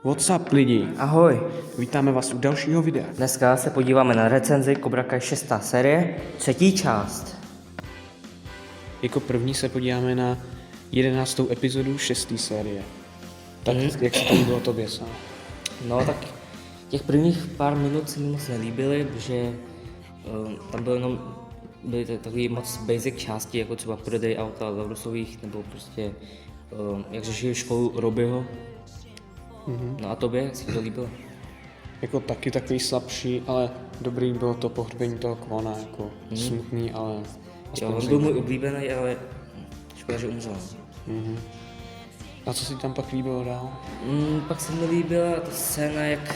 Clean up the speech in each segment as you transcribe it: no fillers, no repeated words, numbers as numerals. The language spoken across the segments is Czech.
What's up lidi? Ahoj, Vítáme vás u dalšího videa. dneska se podíváme na recenzi Cobra Kai 6. série, 3. část. Jako první se podíváme na 11. epizodu 6. série. Tak jak se to líbilo tobě sám? No tak těch prvních pár minut se mi moc nelíbily, protože tam byly takové moc basic části, jako třeba prodej auta Laurusových, nebo prostě jak řešili školu Robyho. No a tobě, jak se ti to líbilo? Jako taky takový slabší, ale dobrý bylo to pohřbení toho Kwona, jako smutný, ale Jo, aspoň on byl můj oblíbený, ale škoda, že umřel. A co si tam pak líbilo dál? Pak se mi líbila ta scéna, jak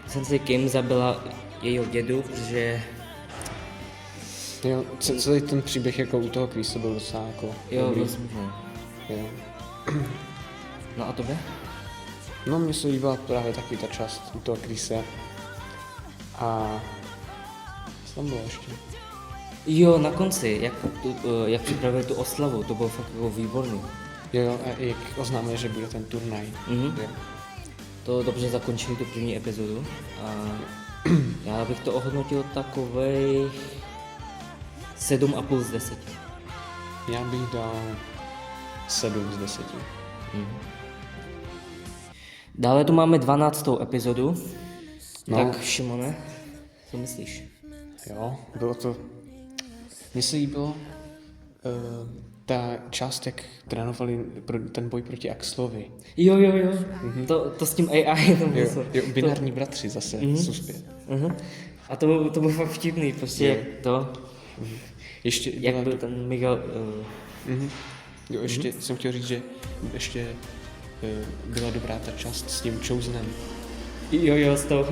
Sensei Kim zabila jejího dědu, protože Jo, celý ten příběh jako u toho Krise byl docela jako jo, dobrý. byl smutný. Jo. No a tobě? No mně se líbila právě taky ta část u toho Krise. A co tam bylo ještě? Jo, na konci, jak připravili tu oslavu, to bylo fakt jako výborný. Jo, a jak oznámili, že bude ten turnaj. Jo. To dobře zakončili tu první epizodu a já bych to ohodnotil takovej 7,5 z 10. Já bych dal 7 z 10. Dále tu máme 12. epizodu. No. Tak Šimone, co myslíš? Jo, bylo to... Mně se líbilo ta část, jak trénovali ten boj proti Axlovi. Jo. To s tím AI to bylo. Jo, binární bratři zase jsou zpět. A to bylo fakt vtipný, prostě jak to, Ještě jak byl ten Miguel, Jo, ještě jsem chtěl říct, že ještě byla dobrá ta část s tím Chosenem. jo, s tou,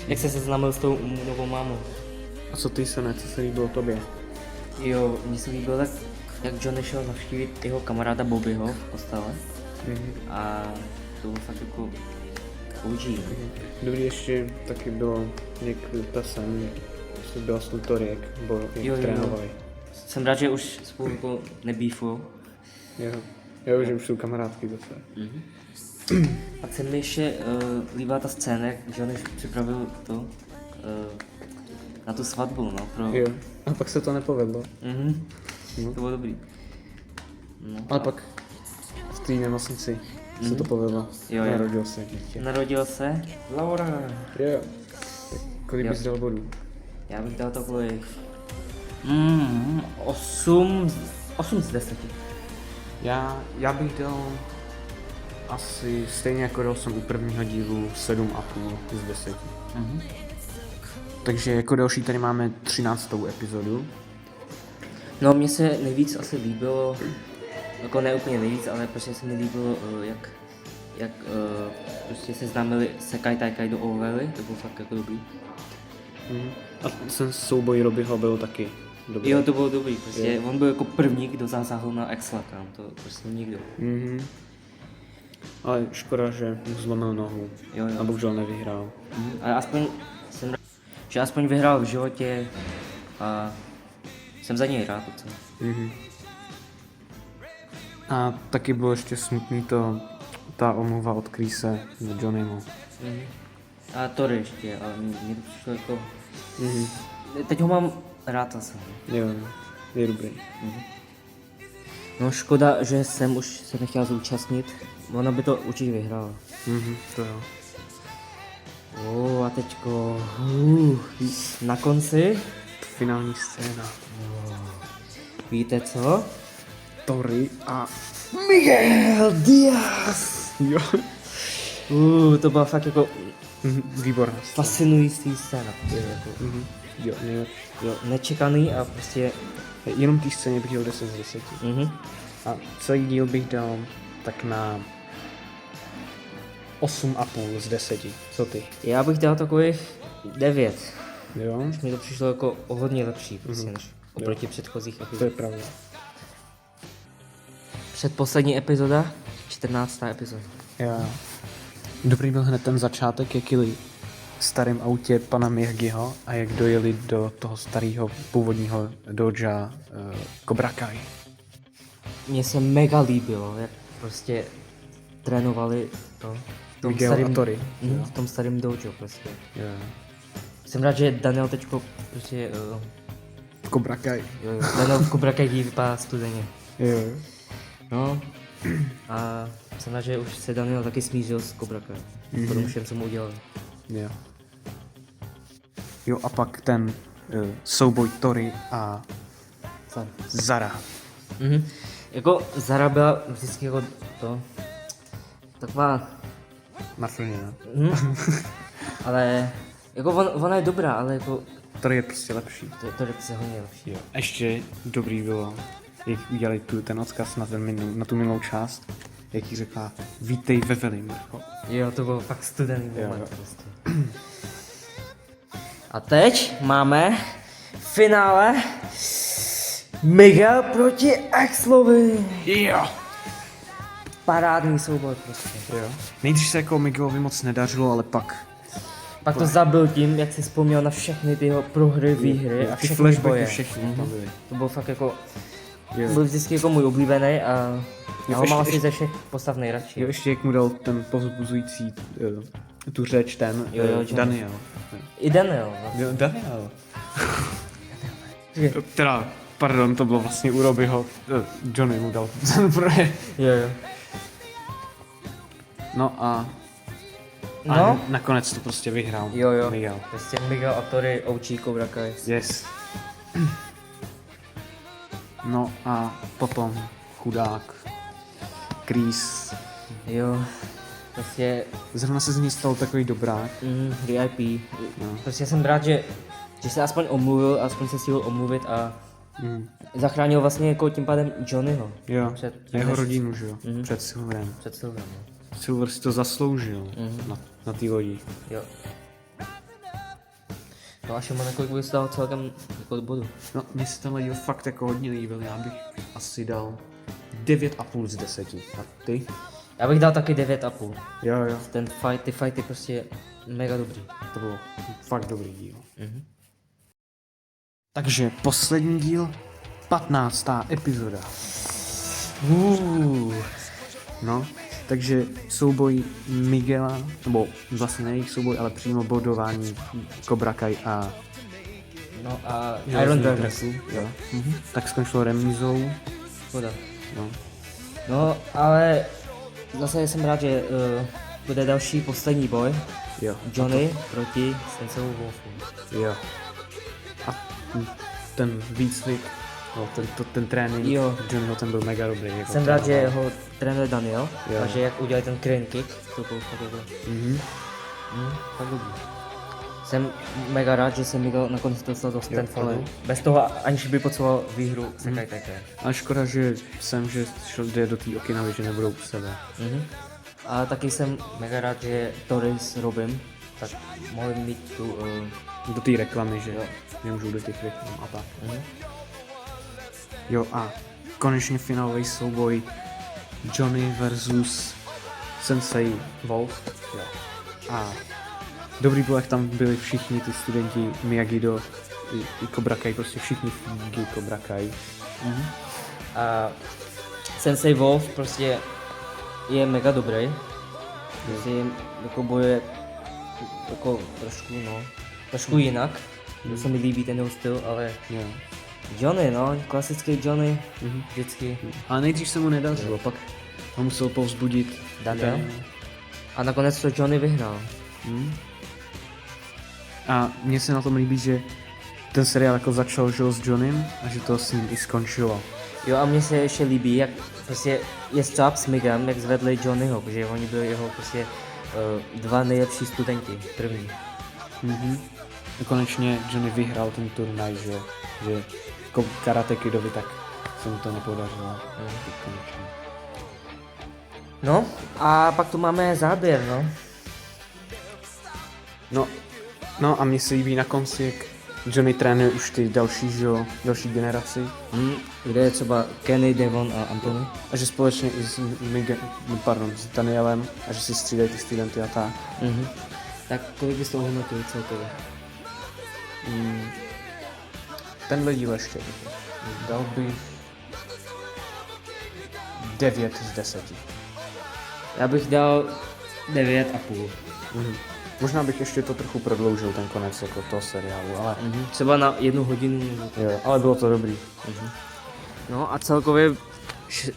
jak se seznámil s tou novou mámou. A co ty, Sene, co se líbilo tobě? Jo, mně se líbilo tak, jak Johnny šel navštívit jeho kamaráda Bobbyho v kostele a to bylo fakt jako OG. Dobrý ještě taky bylo, jak ta sen, jestli byla s Lutory, jak Jo. trénovali. Jsem rád, že už spolu jako nebýfujou. Jo, že už jsou kamarádky zase. A se mi ještě líbila ta scéna, jak Johnny připravil to na tu svatbu, no, pro... Jo, a pak se to nepovedlo. To bylo dobrý. Ale pak v té nemocnici se to povedlo. Jo. Narodil se dítě. Narodil se Laura. Jo. Tak kolik Jo. bys dal bodů? Já bych dal takových 8 z 10. Já bych dal asi stejně jako dal jsem u prvního dílu 7,5 z 10. Takže jako další tady máme 13. epizodu. No, mně se nejvíc asi líbilo, jako ne úplně nejvíc, ale prostě se mi líbilo, jak prostě se známili Sekai Taikai do Ovely, to bylo fakt jako dobrý. A ten souboj Robyho byl taky dobrý. Jo, to bylo dobrý, prostě on byl jako první, kdo zasáhl na Axla, kam, to prostě nikdo. Ale škoda, že mu zlomil nohu. Jo. A bohužel nevyhrál. Ale aspoň jsem rád, že aspoň vyhrál v životě a jsem za něj rád docela. A taky bylo ještě smutný ta omluva od Krise za Johnnymu. A Tory ještě, ale mě to přišlo jako... Teď ho mám rád zase. Jo, je dobrý. No škoda, že jsem už se nechtěl zúčastnit. Ona by to určitě vyhrála. To jo. A teďko... na konci... Finální scéna. Víte co? Tory a... Miguel Diaz! Jo. To byla fakt jako Výborná. fascinující scéna. Jako Jo. nečekaný a prostě... Jenom té scéně bych dal 10 z 10. A celý díl bych dal tak na 8,5 z 10. Co ty? Já bych dal takových 9. Jo? Mně to přišlo jako o hodně lepší prostě, než oproti předchozích To je epizod. pravda. Předposlední epizoda, 14. epizoda. Jo. Dobrý byl hned ten začátek, jak jeli v starém autě pana Miyagiho a jak dojeli do toho starého původního doja Cobra Kai. Mně se mega líbilo, jak prostě trénovali to Miguel a Tori. v tom starém dojo prostě. Jo. Jsem rád, že Daniel teďko prostě, Cobra Kai. Daniel v Cobra Kai vypadá studeně. Jo. No, a jsem rád, že už se Daniel taky smířil s Cobra Kai. Po tom všem, co mu udělal. Jo. Jo, a pak ten souboj Tori a Zara. Jako Zara byla vždycky jako to, taková, Nafilněná. ale jako ona je dobrá, ale jako Tori je prostě lepší. to je prostě hodně lepší. Jo. Ještě dobrý bylo, jak udělali ten odkaz na tu minulou část, jak jí řekla, vítej ve Velimrcho. Jo, to bylo fakt studený Jo, moment jo. prostě. A teď máme finále Miguel proti Axlovi. Jo. Parádní souboj prostě. Jo. Nejdřív se jako Miguelovi moc nedařilo, ale pak Pak to zabil tím, jak si vzpomněl na všechny ty jeho prohry, výhry a ty všechny flashbacky boje. všechny tam byly. To byl fakt jako, Jo. byl vždycky jako můj oblíbený a já ho ještě- mám asi ještě- ze všech postav nejradši. Jo, ještě jak mu dal ten povzbuzující tu řeč ten Johnny. Daniel. I Daniel. Vlastně. Jo, Daniel. Teda, pardon, to bylo vlastně u Robyho. Johnny mu dal ten projev. Jo. No a No, nakonec to prostě vyhrál jo. Miguel. Prostě Miguel a Tori OG Cobra Kai. Yes. No a potom chudák Chris. Jo, prostě Zrovna se z ní stal takový dobrák. VIP. No. Prostě jsem rád, že se aspoň omluvil, aspoň se stihl omluvit a zachránil vlastně jako tím pádem Johnnyho. Jo, Před jeho než- rodinu, že jo, před Silverem. Před Silverem, no. Silver si to zasloužil na té lodi. Jo. No a Šimon, kolik bys dal celkem jako bodu? No, mně se tenhle díl fakt jako hodně líbil, já bych asi dal 9,5 z 10. A ty? Já bych dal taky 9,5. Jo. Ty fighty prostě mega dobrý. To bylo fakt dobrý díl. Takže poslední díl, 15. epizoda. No, takže souboj Miguela, nebo vlastně ne jejich souboj, ale přímo bodování Cobra Kai a No a Iron Dragons. Jo. Tak skončilo remízou. Škoda. No. No, ale zase jsem rád, že bude další poslední boj. Jo. Johnny proti Sensei Wolfu. Jo. A ten výcvik, no, ten trénink, Jo. Johnnyho ten byl mega dobrý. Jako Jsem rád, že ho trénuje Daniel, Jo. a že jak udělali ten crane kick, to bylo fakt jako, fakt dobrý. Jsem mega rád, že se Miguel nakonec dostal do stand fallu. Bez toho, aniž by potřeboval výhru Sekai Taikai. Ale škoda, že šel jde do té Okinavy, že nebudou u sebe. A taky jsem mega rád, že Tori s Robem tak mohli mít tu, Do té reklamy, že nemůžou do těch reklam a tak. Jo a konečně finálový souboj Johnny versus Sensei Wolf. Jo. A dobrý bylo, jak tam byli všichni ty studenti Miyagi-Do i Cobra Kai, prostě všichni fígy Cobra Kai. a Sensei Wolf prostě je mega dobrý. Prostě jako bojuje jako trošku jinak. To se mi líbí ten jeho styl, ale Jo. Johnny, no, klasický Johnny, vždycky. Ale nejdřív se mu nedařilo, pak ho musel povzbudit Daniel. A nakonec to Johnny vyhrál. A mně se na tom líbí, že ten seriál jako začal že, s Johnnym a že to s ním i skončilo. Jo a mně se ještě líbí, jak prostě je Strap s Migem, jak zvedli Johnnyho, protože oni byli jeho prostě dva nejlepší studenti, první. A konečně Johnny vyhrál ten turnaj, že jako Karate Kidovi, tak se mu to nepodařilo. Konečně. No a pak tu máme záběr, no. No a mně se líbí na konci, jak Johnny trénuje už ty další generaci. Kde je třeba Kenny, Devon a Anthony. A že společně i s s Danielem a že si střídají ty studenty a tak. Tak kolik bys toho hodnotil celkově? Tenhle díl ještě. Dal bych 9 z 10. Já bych dal 9,5. Možná bych ještě to trochu prodloužil, ten konec jako toho seriálu, ale, Třeba na 1 hodinu. Nebo tak. jo, ale bylo to dobrý. No a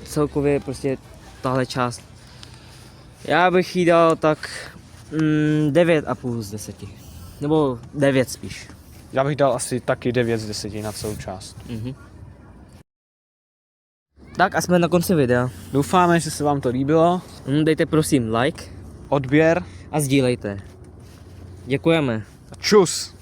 celkově prostě tahle část. Já bych jí dal tak 9,5 z 10. Nebo 9 spíš. Já bych dal asi taky 9 z 10 na celou část. Tak a jsme na konci videa. Doufáme, že se vám to líbilo. Dejte prosím like Odběr. a sdílejte. Děkujeme. Čus!